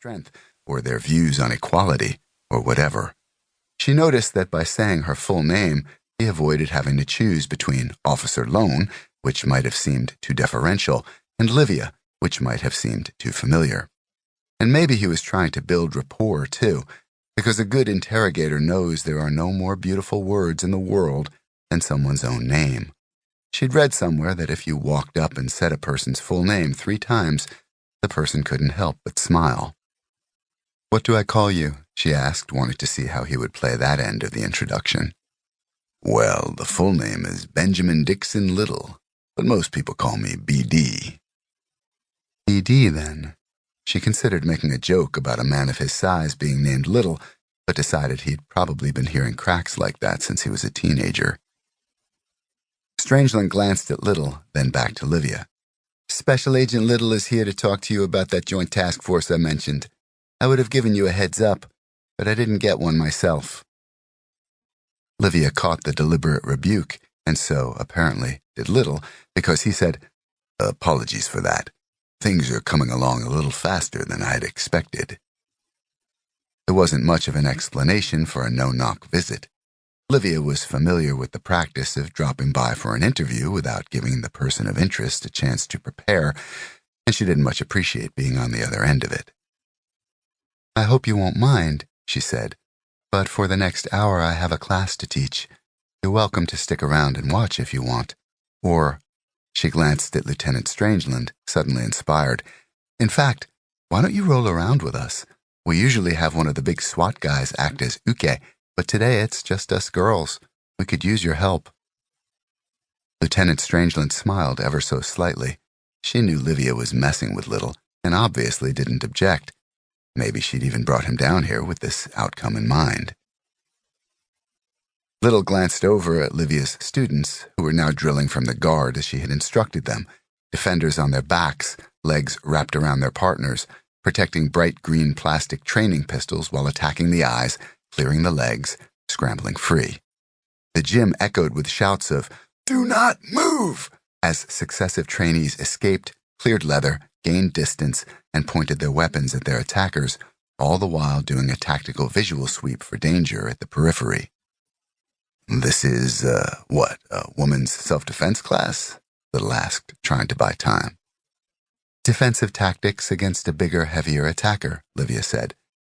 strength, or their views on equality, or whatever. She noticed that by saying her full name, he avoided having to choose between Officer Lone, which might have seemed too deferential, and Livia, which might have seemed too familiar. And maybe he was trying to build rapport, too, because a good interrogator knows there are no more beautiful words in the world than someone's own name. She'd read somewhere that if you walked up and said a person's full name 3 times, the person couldn't help but smile. "What do I call you?" she asked, wanting to see how he would play that end of the introduction. "Well, the full name is Benjamin Dixon Little, but most people call me BD. BD, then. She considered making a joke about a man of his size being named Little, but decided he'd probably been hearing cracks like that since he was a teenager. Strangeland glanced at Little, then back to Livia. "Special Agent Little is here to talk to you about that joint task force I mentioned. I would have given you a heads up, but I didn't get one myself." Livia caught the deliberate rebuke, and so, apparently, did Little, because he said, "Apologies for that. Things are coming along a little faster than I had expected." There wasn't much of an explanation for a no-knock visit. Livia was familiar with the practice of dropping by for an interview without giving the person of interest a chance to prepare, and she didn't much appreciate being on the other end of it. "I hope you won't mind," she said, "but for the next hour I have a class to teach. You're welcome to stick around and watch if you want. Or," she glanced at Lieutenant Strangeland, suddenly inspired, "in fact, why don't you roll around with us? We usually have one of the big SWAT guys act as uke, but today it's just us girls. We could use your help." Lieutenant Strangeland smiled ever so slightly. She knew Livia was messing with Little, and obviously didn't object. Maybe she'd even brought him down here with this outcome in mind. Little glanced over at Livia's students, who were now drilling from the guard as she had instructed them, defenders on their backs, legs wrapped around their partners, protecting bright green plastic training pistols while attacking the eyes, clearing the legs, scrambling free. The gym echoed with shouts of, "Do not move!" as successive trainees escaped, cleared leather, gained distance, and pointed their weapons at their attackers, all the while doing a tactical visual sweep for danger at the periphery. "This is, a woman's self-defense class?" Little asked, trying to buy time. "Defensive tactics against a bigger, heavier attacker," Livia said.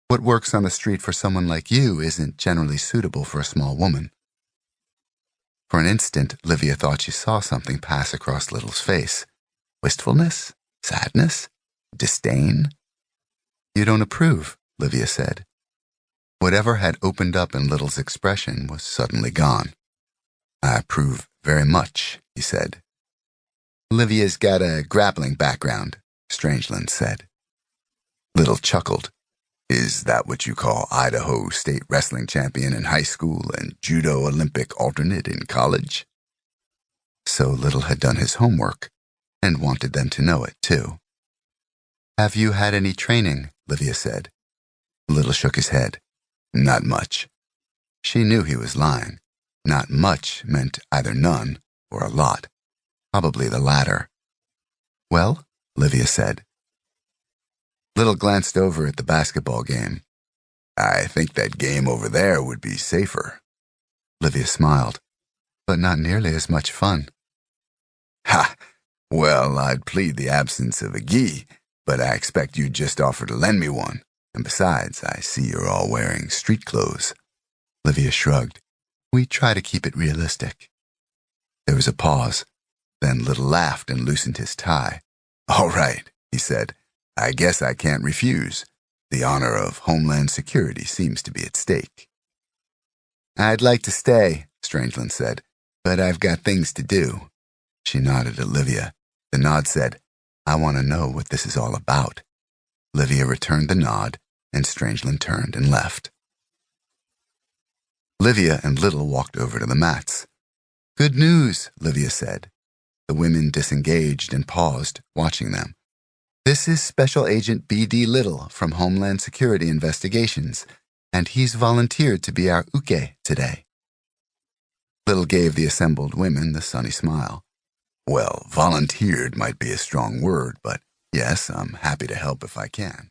"What works on the street for someone like you isn't generally suitable for a small woman." For an instant, Livia thought she saw something pass across Little's face. Wistfulness? Sadness? Disdain? "You don't approve," Livia said. Whatever had opened up in Little's expression was suddenly gone. "I approve very much," he said. "Livia's got a grappling background," Strangeland said. Little chuckled. "Is that what you call Idaho state wrestling champion in high school and judo Olympic alternate in college?" So Little had done his homework, and wanted them to know it, too. "Have you had any training?" Livia said. Little shook his head. "Not much." She knew he was lying. Not much meant either none or a lot. Probably the latter. "Well?" Livia said. Little glanced over at the basketball game. "I think that game over there would be safer." Livia smiled. "But not nearly as much fun." "Ha! Well, I'd plead the absence of a gi, but I expect you'd just offer to lend me one. And besides, I see you're all wearing street clothes." Livia shrugged. "We try to keep it realistic." There was a pause. Then Little laughed and loosened his tie. "All right," he said. "I guess I can't refuse. The honor of Homeland Security seems to be at stake." "I'd like to stay," Strangeland said, "but I've got things to do." She nodded at Livia. The nod said, "I want to know what this is all about." Livia returned the nod, and Strangeland turned and left. Livia and Little walked over to the mats. "Good news," Livia said. The women disengaged and paused, watching them. "This is Special Agent B.D. Little from Homeland Security Investigations, and he's volunteered to be our uke today." Little gave the assembled women the sunny smile. "Well, volunteered might be a strong word, but yes, I'm happy to help if I can."